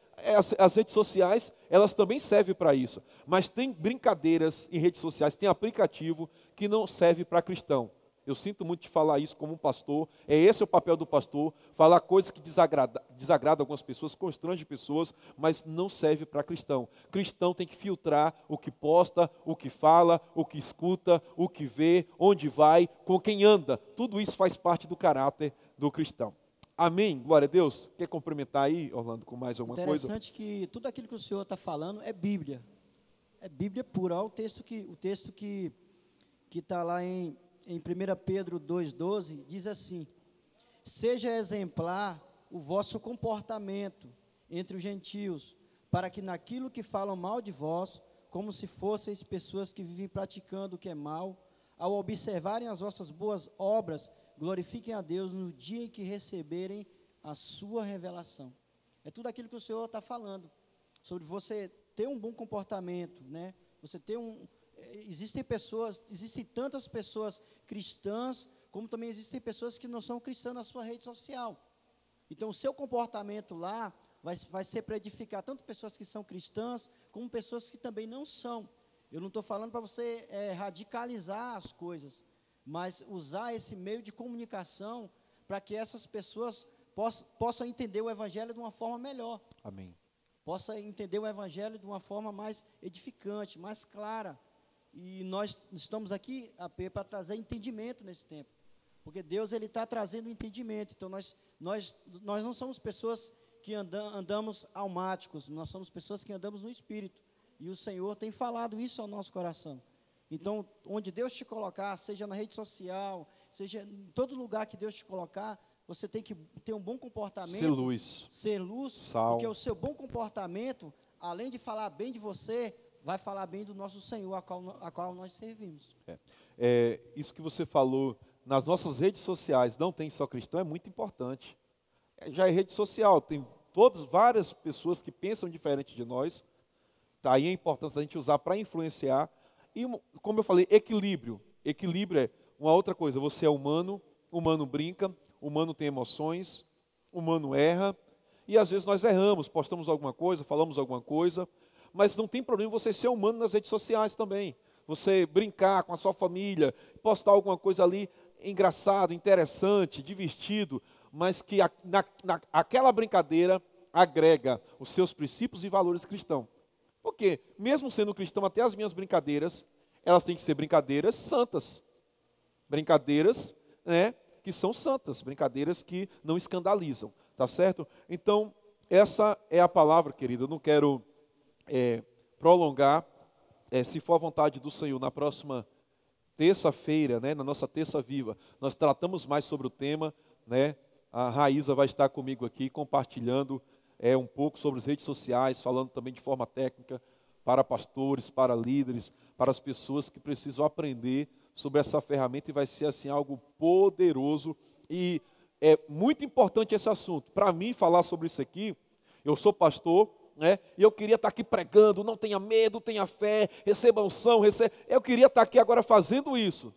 As redes sociais, elas também servem para isso, mas tem brincadeiras em redes sociais, tem aplicativo que não serve para cristão. Eu sinto muito de falar isso como um pastor, esse o papel do pastor, falar coisas que desagradam algumas pessoas, constrange pessoas, mas não serve para cristão. Cristão tem que filtrar o que posta, o que fala, o que escuta, o que vê, onde vai, com quem anda. Tudo isso faz parte do caráter do cristão. Amém? Glória a Deus. Quer cumprimentar aí, Orlando, com mais alguma coisa? Interessante que tudo aquilo que o senhor está falando é Bíblia. É Bíblia pura. Olha o texto que está lá em 1 Pedro 2,12, diz assim: seja exemplar o vosso comportamento entre os gentios, para que naquilo que falam mal de vós, como se fosseis pessoas que vivem praticando o que é mal, ao observarem as vossas boas obras, glorifiquem a Deus no dia em que receberem a sua revelação. É tudo aquilo que o Senhor está falando, sobre você ter um bom comportamento, né? Você ter existem tantas pessoas cristãs, como também existem pessoas que não são cristãs na sua rede social. Então, o seu comportamento lá vai ser para edificar tanto pessoas que são cristãs, como pessoas que também não são. Eu não estou falando para você radicalizar as coisas, mas usar esse meio de comunicação para que essas pessoas possam entender o Evangelho de uma forma melhor. Amém. Possa entender o Evangelho de uma forma mais edificante, mais clara. E nós estamos aqui, AP, para trazer entendimento nesse tempo. Porque Deus, Ele está trazendo entendimento. Então, nós não somos pessoas que andamos almáticos, nós somos pessoas que andamos no Espírito. E o Senhor tem falado isso ao nosso coração. Então, onde Deus te colocar, seja na rede social, seja em todo lugar que Deus te colocar, você tem que ter um bom comportamento. Ser luz. Ser luz, Sal. Porque o seu bom comportamento, além de falar bem de você, vai falar bem do nosso Senhor, a qual nós servimos. Isso que você falou, nas nossas redes sociais, não tem só cristão, é muito importante. Já é rede social, tem várias pessoas que pensam diferente de nós. Tá aí a importância da gente usar para influenciar. E, como eu falei, equilíbrio. Equilíbrio é uma outra coisa. Você é humano, humano brinca, humano tem emoções, humano erra. E às vezes nós erramos, postamos alguma coisa, falamos alguma coisa. Mas não tem problema você ser humano nas redes sociais também. Você brincar com a sua família, postar alguma coisa ali engraçado, interessante, divertido, mas que aquela brincadeira agrega os seus princípios e valores cristãos. Porque, mesmo sendo cristão, até as minhas brincadeiras, elas têm que ser brincadeiras santas. Brincadeiras, né, que são santas, brincadeiras que não escandalizam, tá certo? Então, essa é a palavra, querido. Eu não quero prolongar, se for a vontade do Senhor, na próxima terça-feira, né, na nossa terça viva, nós tratamos mais sobre o tema, né? A Raíza vai estar comigo aqui compartilhando um pouco sobre as redes sociais, falando também de forma técnica, para pastores, para líderes, para as pessoas que precisam aprender sobre essa ferramenta e vai ser assim algo poderoso e é muito importante esse assunto. Para mim falar sobre isso aqui, eu sou pastor, né? E eu queria estar aqui pregando, não tenha medo, tenha fé, receba unção, eu queria estar aqui agora fazendo isso,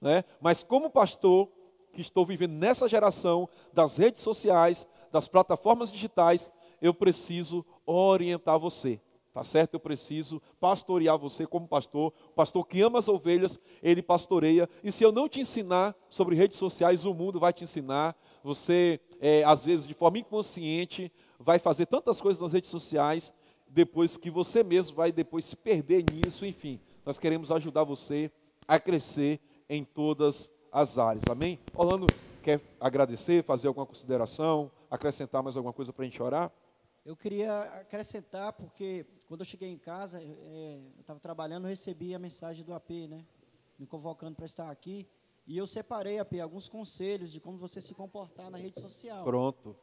né? Mas como pastor que estou vivendo nessa geração das redes sociais, das plataformas digitais, eu preciso orientar você. Tá certo? Eu preciso pastorear você como pastor. O pastor que ama as ovelhas, ele pastoreia. E se eu não te ensinar sobre redes sociais, o mundo vai te ensinar. Você, às vezes, de forma inconsciente, vai fazer tantas coisas nas redes sociais, depois que você mesmo vai depois se perder nisso. Enfim, nós queremos ajudar você a crescer em todas as áreas. Amém? Orlando, quer agradecer, fazer alguma consideração, acrescentar mais alguma coisa para a gente orar? Eu queria acrescentar, porque quando eu cheguei em casa, eu estava trabalhando, eu recebi a mensagem do AP, né, me convocando para estar aqui, e eu separei, AP, alguns conselhos de como você se comportar na rede social. Pronto.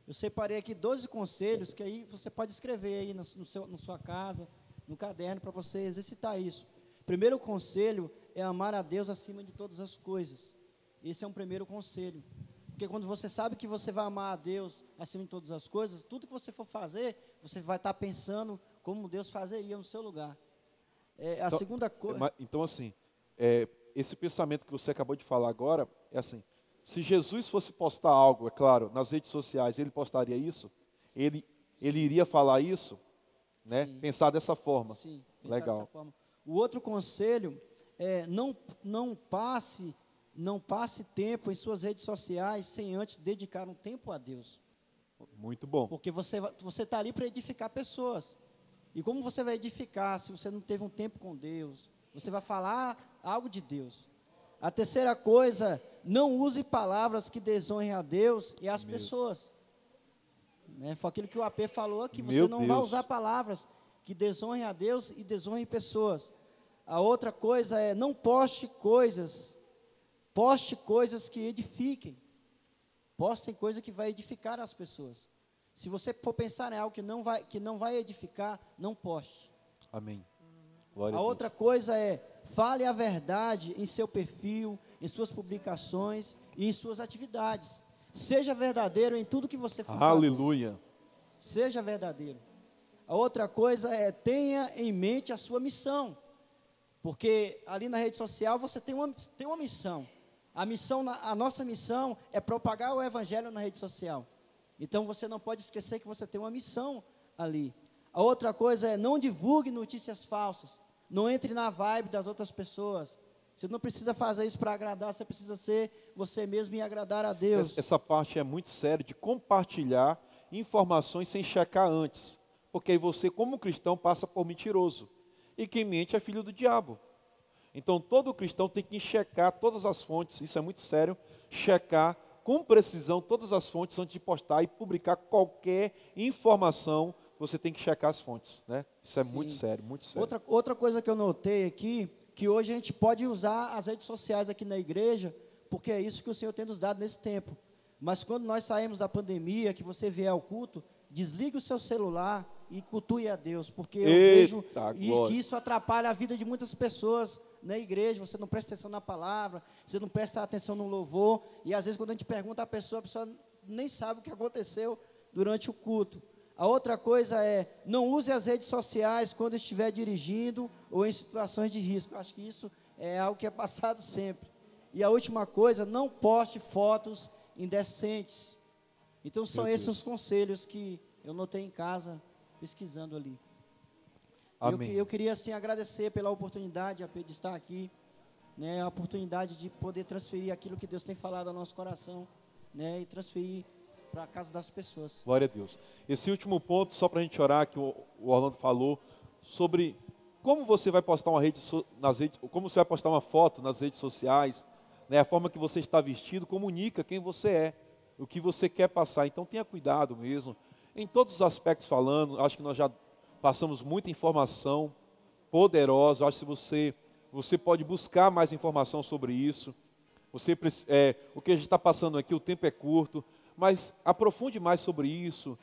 Eu separei aqui 12 conselhos, que aí você pode escrever aí na sua casa, no caderno, para você exercitar isso. Primeiro conselho é amar a Deus acima de todas as coisas. Esse é um primeiro conselho. Porque quando você sabe que você vai amar a Deus acima de todas as coisas, tudo que você for fazer, você vai estar pensando como Deus fazeria no seu lugar. A segunda coisa... Então, assim, esse pensamento que você acabou de falar agora, é assim, se Jesus fosse postar algo, é claro, nas redes sociais, ele postaria isso? Ele iria falar isso? Né? Sim. Pensar dessa forma. Sim, pensar legal. dessa forma. O outro conselho é não passe tempo em suas redes sociais sem antes dedicar um tempo a Deus. Muito bom. Porque você está ali para edificar pessoas. E como você vai edificar se você não teve um tempo com Deus? Você vai falar algo de Deus. A terceira coisa, não use palavras que desonrem a Deus e as pessoas. Né? Foi aquilo que o AP falou aqui, você não vai usar palavras que desonrem a Deus e desonrem pessoas. A outra coisa é, não poste coisas que edifiquem. Postem coisa que vai edificar as pessoas. Se você for pensar em algo que não vai edificar, não poste. Amém. Glória a outra coisa é, fale a verdade em seu perfil, em suas publicações e em suas atividades. Seja verdadeiro em tudo que você for fazer. Aleluia. Seja verdadeiro. A outra coisa é, tenha em mente a sua missão. Porque ali na rede social você tem uma missão. A nossa missão é propagar o evangelho na rede social. Então você não pode esquecer que você tem uma missão ali. A outra coisa é, não divulgue notícias falsas. Não entre na vibe das outras pessoas. Você não precisa fazer isso para agradar, você precisa ser você mesmo e agradar a Deus. Essa parte é muito séria, de compartilhar informações sem checar antes. Porque aí você, como cristão, passa por mentiroso. E quem mente é filho do diabo. Então, todo cristão tem que checar todas as fontes, isso é muito sério, checar com precisão todas as fontes antes de postar e publicar qualquer informação, você tem que checar as fontes, né? Isso é muito sério, muito sério. Outra coisa que eu notei aqui, que hoje a gente pode usar as redes sociais aqui na igreja, porque é isso que o Senhor tem nos dado nesse tempo. Mas quando nós saímos da pandemia, que você vier ao culto, desligue o seu celular e cultue a Deus, porque eu vejo que isso atrapalha a vida de muitas pessoas na igreja. Você não presta atenção na palavra, você não presta atenção no louvor, e às vezes quando a gente pergunta a pessoa nem sabe o que aconteceu durante o culto. A outra coisa é, não use as redes sociais quando estiver dirigindo ou em situações de risco. Acho que isso é algo que é passado sempre. E a última coisa, não poste fotos indecentes. Então são esses os conselhos que eu notei em casa, pesquisando ali. Amém. Eu queria assim agradecer pela oportunidade de estar aqui, né, a oportunidade de poder transferir aquilo que Deus tem falado ao nosso coração, né, e transferir para a casa das pessoas. Glória a Deus. Esse último ponto, só para a gente orar, que o Orlando falou, sobre como você vai postar como você vai postar uma foto nas redes sociais, né, a forma que você está vestido comunica quem você é, o que você quer passar. Então tenha cuidado mesmo, em todos os aspectos falando. Acho que nós já passamos muita informação poderosa. Acho que você pode buscar mais informação sobre isso. O que a gente está passando aqui, o tempo é curto, mas aprofunde mais sobre isso.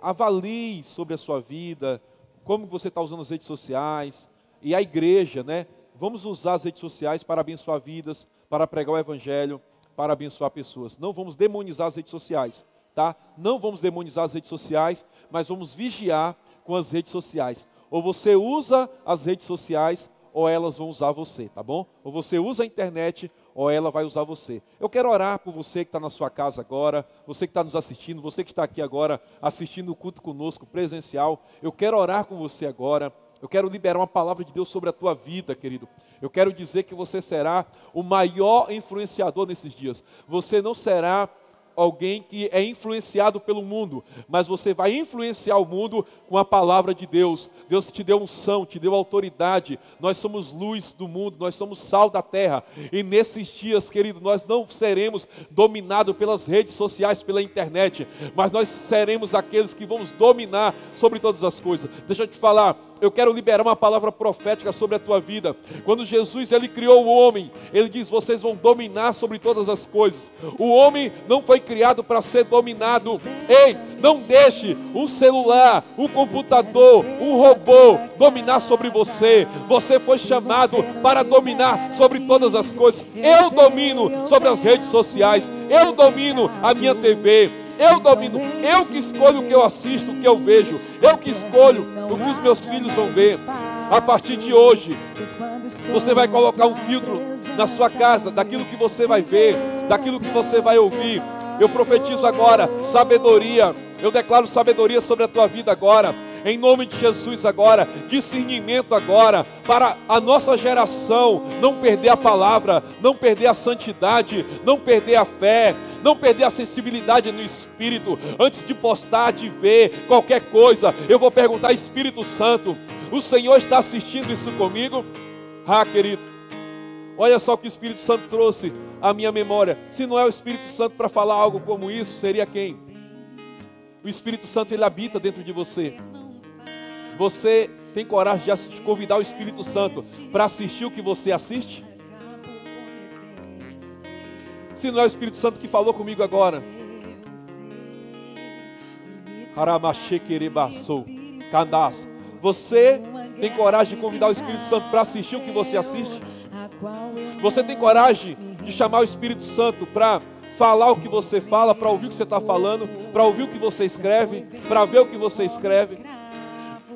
avalie sobre a sua vida, como você está usando as redes sociais, e a igreja, né? Vamos usar as redes sociais para abençoar vidas, para pregar o evangelho, para abençoar pessoas. Não vamos demonizar as redes sociais, tá? Não vamos demonizar as redes sociais, mas vamos vigiar com as redes sociais. Ou você usa as redes sociais, ou elas vão usar você, tá bom? Ou você usa a internet, ou ela vai usar você. Eu quero orar por você que está na sua casa agora, você que está nos assistindo, você que está aqui agora assistindo o culto conosco presencial. Eu quero orar com você agora. Eu quero liberar uma palavra de Deus sobre a tua vida, querido. Eu quero dizer que você será o maior influenciador nesses dias. Você não será alguém que é influenciado pelo mundo, mas você vai influenciar o mundo com a palavra de Deus. Deus te deu unção, te deu autoridade. Nós somos luz do mundo, nós somos sal da terra. E nesses dias, querido, nós não seremos dominados pelas redes sociais, pela internet, mas nós seremos aqueles que vamos dominar sobre todas as coisas. Deixa eu te falar, eu quero liberar uma palavra profética sobre a tua vida. Quando Jesus ele criou o homem, ele diz: vocês vão dominar sobre todas as coisas. O homem não foi criado para ser dominado. Ei, não deixe um celular, um computador, um robô dominar sobre você. Você foi chamado para dominar sobre todas as coisas. Eu domino sobre as redes sociais, eu domino a minha TV, eu domino, eu que escolho o que eu assisto, o que eu vejo, eu que escolho o que os meus filhos vão ver. A partir de hoje, você vai colocar um filtro na sua casa, daquilo que você vai ver, daquilo que você vai ouvir. Eu profetizo agora sabedoria, eu declaro sabedoria sobre a tua vida agora, em nome de Jesus agora, discernimento agora, para a nossa geração não perder a palavra, não perder a santidade, não perder a fé, não perder a sensibilidade no Espírito. Antes de postar, de ver qualquer coisa, eu vou perguntar: Espírito Santo, o Senhor está assistindo isso comigo? Querido, olha só o que o Espírito Santo trouxe à minha memória. Se não é o Espírito Santo para falar algo como isso, seria quem? O Espírito Santo, ele habita dentro de você. Você tem coragem de convidar o Espírito Santo para assistir o que você assiste? Se não é o Espírito Santo que falou comigo agora. Você tem coragem de convidar o Espírito Santo para assistir o que você assiste? Você tem coragem de chamar o Espírito Santo para falar o que você fala, para ouvir o que você está falando, para ouvir o que você escreve, para ver o que você escreve?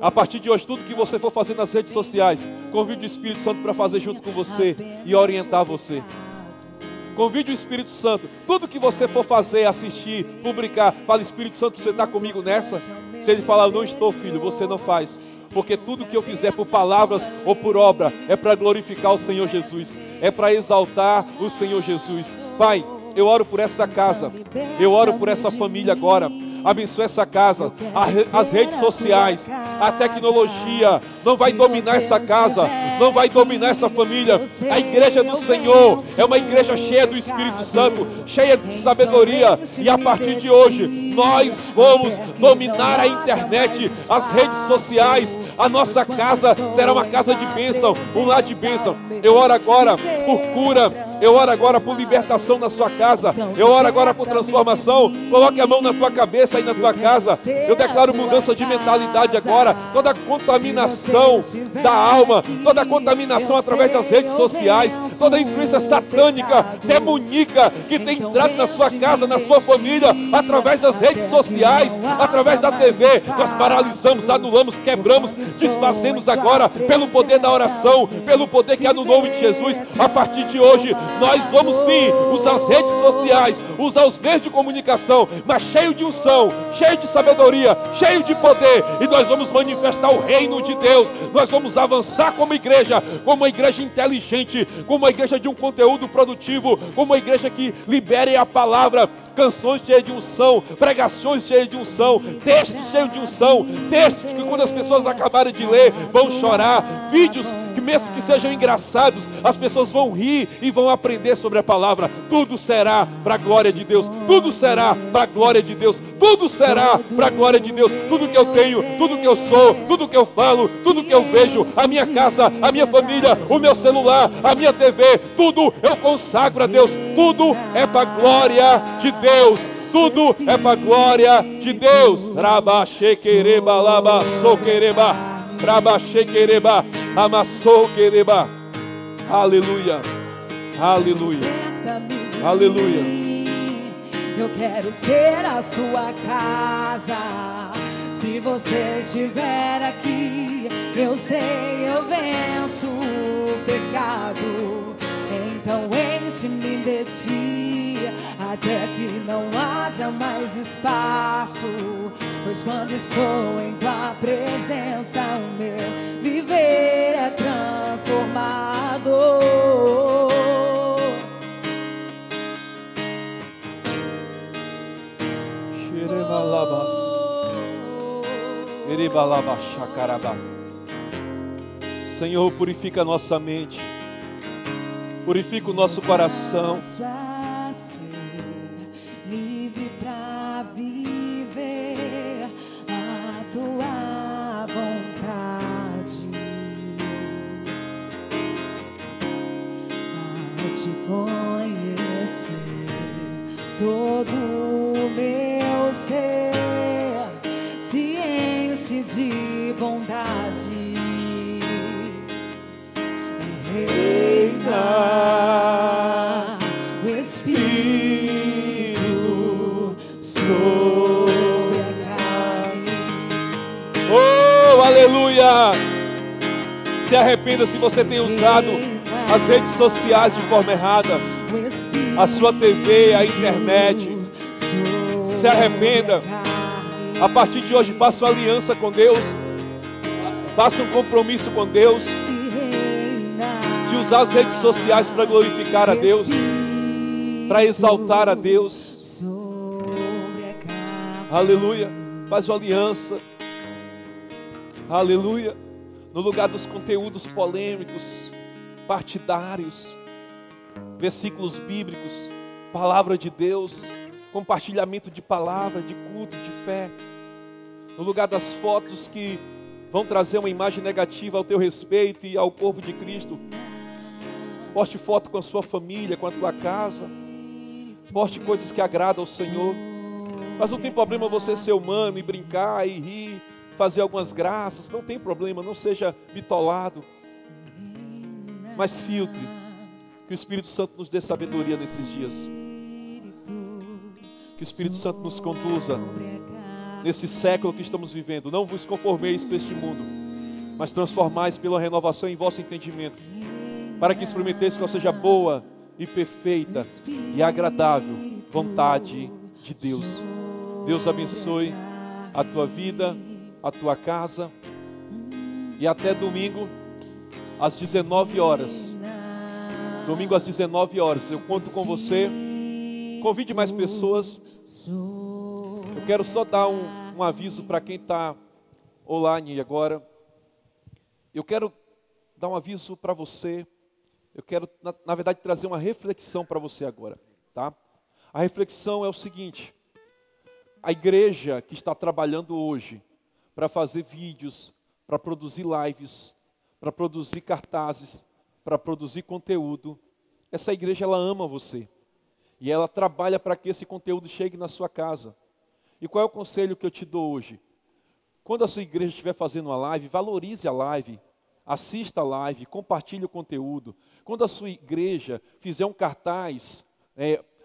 A partir de hoje, tudo que você for fazer nas redes sociais, convide o Espírito Santo para fazer junto com você e orientar você. Convide o Espírito Santo. Tudo que você for fazer, assistir, publicar, fala: Espírito Santo, você está comigo nessa? Se ele falar: não estou, filho, você não faz. Porque tudo que eu fizer por palavras ou por obra é para glorificar o Senhor Jesus, é para exaltar o Senhor Jesus. Pai, eu oro por essa casa, eu oro por essa família agora. Abençoa essa casa, as redes sociais, a tecnologia não vai dominar essa casa, não vai dominar essa família. A igreja do Senhor é uma igreja cheia do Espírito Santo, cheia de sabedoria. E a partir de hoje, nós vamos dominar a internet, as redes sociais. A nossa casa será uma casa de bênção, um lar de bênção. Eu oro agora por cura. Eu oro agora por libertação na sua casa. Eu oro agora por transformação. Coloque a mão na tua cabeça e na tua casa. Eu declaro mudança de mentalidade agora. Toda contaminação da alma, toda contaminação através das redes sociais, toda influência satânica, demoníaca que tem entrado na sua casa, na sua família, através das redes sociais, através da TV, nós paralisamos, anulamos, quebramos, desfazemos agora pelo poder da oração, pelo poder que há no nome de Jesus. A partir de hoje, nós vamos sim usar as redes sociais, usar os meios de comunicação, mas cheio de unção, cheio de sabedoria, cheio de poder, e nós vamos manifestar o reino de Deus. Nós vamos avançar como uma igreja inteligente, como uma igreja de um conteúdo produtivo, como uma igreja que libere a palavra, canções cheias de unção, pregações cheias de unção, textos cheios de unção, textos que quando as pessoas acabarem de ler, vão chorar, vídeos que mesmo que sejam engraçados, as pessoas vão rir e vão aprender sobre a palavra. Tudo será para a glória de Deus, tudo será para a glória de Deus, tudo será para a glória de Deus. Tudo que eu tenho, tudo que eu sou, tudo que eu falo, tudo que eu vejo, a minha casa, a minha família, o meu celular, a minha TV, tudo eu consagro a Deus, tudo é para a glória de Deus. Tudo é para a glória de Deus. Rabaxequereba, labaçoquereba, rabaxequereba, amassoquereba. Aleluia, aleluia, aleluia. Eu quero ser a sua casa. Se você estiver aqui, eu sei, eu venço o pecado. Então enche-me de ti, até que não haja mais espaço. Pois quando estou em tua presença, o meu viver é transformado. Senhor, purifica a nossa mente, purifica o nosso coração. Livre para viver a tua vontade. Ao te conhecer, todo o meu ser se enche de bondade. Reina o Espírito sobre a carne. Oh, aleluia! Se arrependa se você tem usado as redes sociais de forma errada, a sua TV, a internet. Se arrependa. A partir de hoje, faça uma aliança com Deus. Faça um compromisso com Deus de usar as redes sociais para glorificar a Deus, para exaltar a Deus. Aleluia. Faz uma aliança. Aleluia. No lugar dos conteúdos polêmicos, partidários, versículos bíblicos, palavra de Deus, compartilhamento de palavra, de culto, de fé. No lugar das fotos que vão trazer uma imagem negativa ao teu respeito e ao corpo de Cristo, poste foto com a sua família, com a tua casa. Poste coisas que agradam ao Senhor. Mas não tem problema você ser humano e brincar e rir, fazer algumas graças. Não tem problema, não seja bitolado. Mas filtre. Que o Espírito Santo nos dê sabedoria nesses dias. Que o Espírito Santo nos conduza nesse século que estamos vivendo. Não vos conformeis com este mundo, mas transformais pela renovação em vosso entendimento, para que experimenteis qual seja a boa e perfeita e agradável vontade de Deus. Deus abençoe a tua vida, a tua casa, e até domingo às 19 horas. Domingo às 19 horas, eu conto com você. Convide mais pessoas. Eu quero só dar um aviso para quem está online agora. Eu quero dar um aviso para você. Eu quero, na verdade, trazer uma reflexão para você agora, tá? A reflexão é o seguinte: a igreja que está trabalhando hoje para fazer vídeos, para produzir lives, para produzir cartazes, para produzir conteúdo, essa igreja, ela ama você. E ela trabalha para que esse conteúdo chegue na sua casa. E qual é o conselho que eu te dou hoje? Quando a sua igreja estiver fazendo uma live, valorize a live, assista a live, compartilhe o conteúdo. Quando a sua igreja fizer um cartaz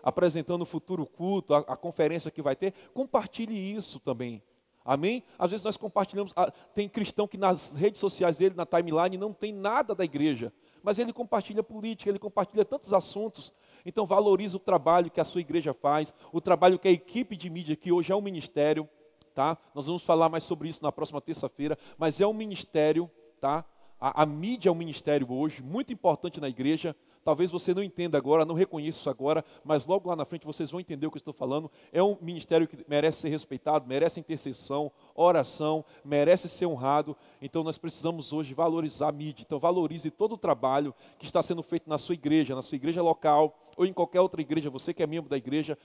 apresentando o futuro culto, a conferência que vai ter, compartilhe isso também. Amém? Às vezes nós compartilhamos, tem cristão que nas redes sociais dele, na timeline, não tem nada da igreja, mas ele compartilha política, ele compartilha tantos assuntos. Então valorize o trabalho que a sua igreja faz, o trabalho que a equipe de mídia, que hoje é um ministério, tá? Nós vamos falar mais sobre isso na próxima terça-feira, mas é um ministério, tá? A mídia é um ministério hoje, muito importante na igreja. Talvez você não entenda agora, não reconheça isso agora, mas logo lá na frente vocês vão entender o que eu estou falando. É um ministério que merece ser respeitado, merece intercessão, oração, merece ser honrado. Então nós precisamos hoje valorizar a mídia. Então valorize todo o trabalho que está sendo feito na sua igreja local, ou em qualquer outra igreja, você que é membro da igreja,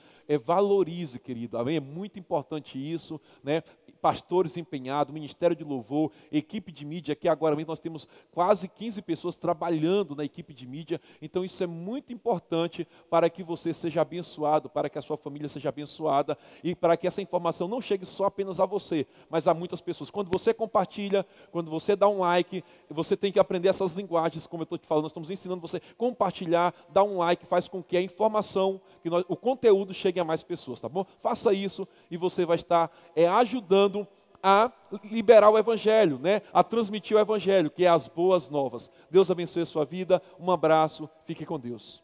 valorize, querido. Amém? É muito importante isso, né? Pastores empenhados, ministério de louvor, equipe de mídia, que agora mesmo nós temos quase 15 pessoas trabalhando na equipe de mídia. Então isso é muito importante para que você seja abençoado, para que a sua família seja abençoada e para que essa informação não chegue só apenas a você, mas a muitas pessoas. Quando você compartilha, quando você dá um like, você tem que aprender essas linguagens, como eu estou te falando, nós estamos ensinando você a compartilhar, dar um like, faz com que a informação, o conteúdo chegue a mais pessoas, tá bom? Faça isso e você vai estar ajudando a liberar o Evangelho, né? A transmitir o Evangelho, que é as boas novas. Deus abençoe a sua vida, um abraço, fique com Deus.